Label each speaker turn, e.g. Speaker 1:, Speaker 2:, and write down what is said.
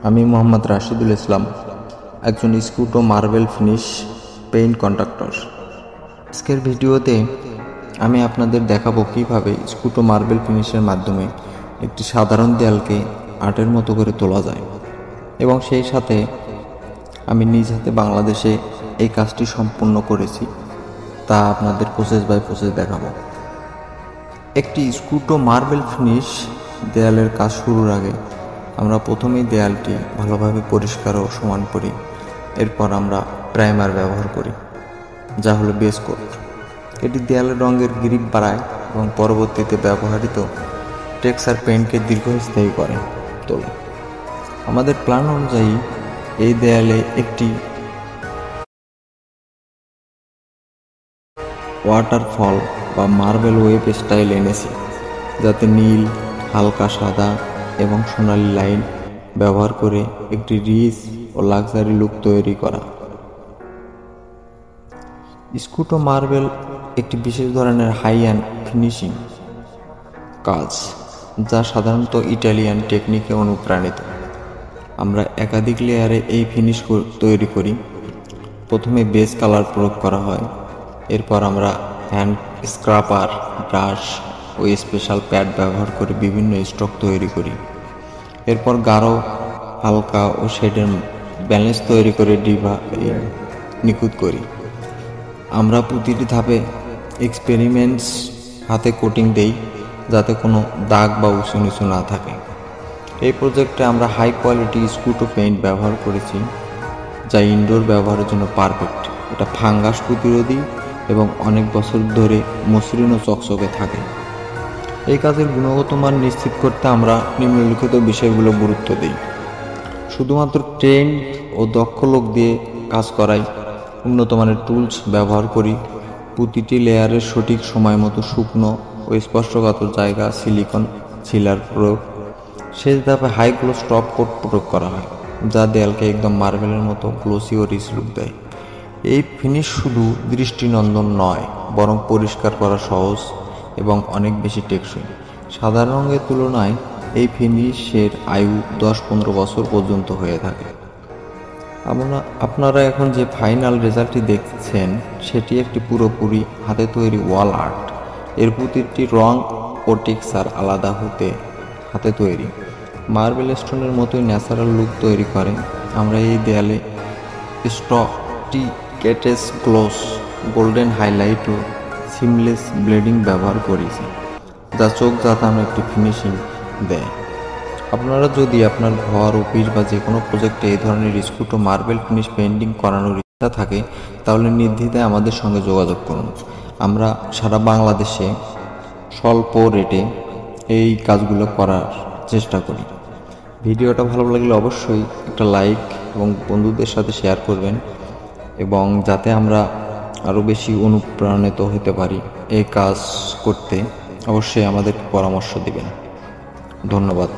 Speaker 1: আমি মোহাম্মদ রাশিদুল ইসলাম, একজন স্কুটো marble finish paint contractor. আজকের ভিডিওতে আমি আপনাদের দেখাবো কিভাবে স্কুটো মার্বেল ফিনিশের মাধ্যমে একটি সাধারণ দেয়ালকে আর্টের মতো করে তোলা যায়, এবং সেই সাথে আমি নিজ হাতে বাংলাদেশে এই কাজটি সম্পূর্ণ করেছি, তা আপনাদের প্রসেস বাই প্রসেস দেখাবো। একটি স্কুটো মার্বেল ফিনিশ দেয়ালের কাজ শুরুর আগে আমরা প্রথমেই দেয়ালটি ভালোভাবে পরিষ্কার ও সমান করি। এরপর আমরা প্রাইমার ব্যবহার করি, যা হলো বেস কোট। এটি দেয়ালের রঙের গ্রিপ বাড়ায় এবং পরবর্তীতে ব্যবহৃত টেক্সচার পেইন্টকে দীর্ঘস্থায়ী করে তোলে। আমাদের প্ল্যান অনুযায়ী এই দেয়ালে একটি ওয়াটারফল বা মার্বেল ওয়েভ স্টাইল এনেছি, যাতে নীল, হালকা সাদা এবং সোনালী লাইন ব্যবহার করে একটি রিচ ও লাক্সারি লুক তৈরি করা। স্কুটো মার্বেল একটি বিশেষ ধরনের হাই অ্যান্ড ফিনিশিং কাজ, যা সাধারণত ইটালিয়ান টেকনিকে অনুপ্রাণিত। আমরা একাধিক লেয়ারে এই ফিনিশ তৈরি করি। প্রথমে বেস কালার প্রয়োগ করা হয়, এরপর আমরা হ্যান্ড স্ক্রাপার, ব্রাশ ও স্পেশাল প্যাড ব্যবহার করে বিভিন্ন স্ট্রোক তৈরি করি। এরপর গাঢ়, হালকা ও শেডের ব্যালেন্স তৈরি করে নিখুঁত করি। আমরা প্রতিটি ধাপে এক্সপেরিমেন্টস হাতে কোটিং দেই, যাতে কোনো দাগ বা উঁচু নিচু না থাকে। এই প্রজেক্টে আমরা হাই কোয়ালিটি স্কুটো পেইন্ট ব্যবহার করেছি, যা ইনডোর ব্যবহারের জন্য পারফেক্ট। এটা ফাঙ্গাস প্রতিরোধী এবং অনেক বছর ধরে মসৃণ ও চকচকে থাকে। এই কাজের গুণগত মান নিশ্চিত করতে আমরা নিম্নলিখিত বিষয়গুলো গুরুত্ব দিই। শুধুমাত্র ট্রেন্ড ও দক্ষ লোক দিয়ে কাজ করাই, উন্নত মানের টুলস ব্যবহার করি, প্রতিটি লেয়ারের সঠিক সময় মতো শুকনো ও স্পর্শকাতর জায়গা সিলিকন সিলার প্রয়োগ। শেষ ধাপে হাই গ্লোস টপ কোট প্রয়োগ করা হয়, যা দেয়ালকে একদম মার্বেলের মতো গ্লোসি ও রিচ লুক দেয়। এই ফিনিশ শুধু দৃষ্টিনন্দন নয়, বরং পরিষ্কার করা সহজ এবং অনেক বেশি টেকসই। সাধারণ রঙের তুলনায় এই ফিনিশের আয়ু 10-15 বছর পর্যন্ত হয়ে থাকে। আপনারা এখন যে ফাইনাল রেজাল্টটি দেখছেন, সেটি একটি পুরোপুরি হাতে তৈরি ওয়াল আর্ট। এর প্রতিটি রং ও টেক্সচার আলাদা হতে হাতে তৈরি মার্বেল স্টোনের মতোই ন্যাচারাল লুক তৈরি করে। আমরা এই দেয়ালে স্ট্রাটিকেটেস গ্লোস, গোল্ডেন হাইলাইট ও সিমলেস ব্লেডিং ব্যবহার করেছি, যা চোখ জাতানো একটি ফিনিশিং দেয়। আপনারা যদি আপনার ঘর, অফিস বা যে কোনো প্রজেক্টে এই ধরনের স্কুটো মার্বেল ফিনিশ পেইন্টিং করানোর ইচ্ছা থাকে, তাহলে নির্দ্বিধায় আমাদের সঙ্গে যোগাযোগ করুন। আমরা সারা বাংলাদেশে স্বল্প রেটে এই কাজগুলো করার চেষ্টা করি। ভিডিওটা ভালো লাগলে অবশ্যই একটা লাইক এবং বন্ধুদের সাথে শেয়ার করবেন, এবং যাতে আমরা আরও বেশি অনুপ্রাণিত হতে পারি এই কাজ করতে, অবশ্যই আমাদের পরামর্শ দিবেন। ধন্যবাদ।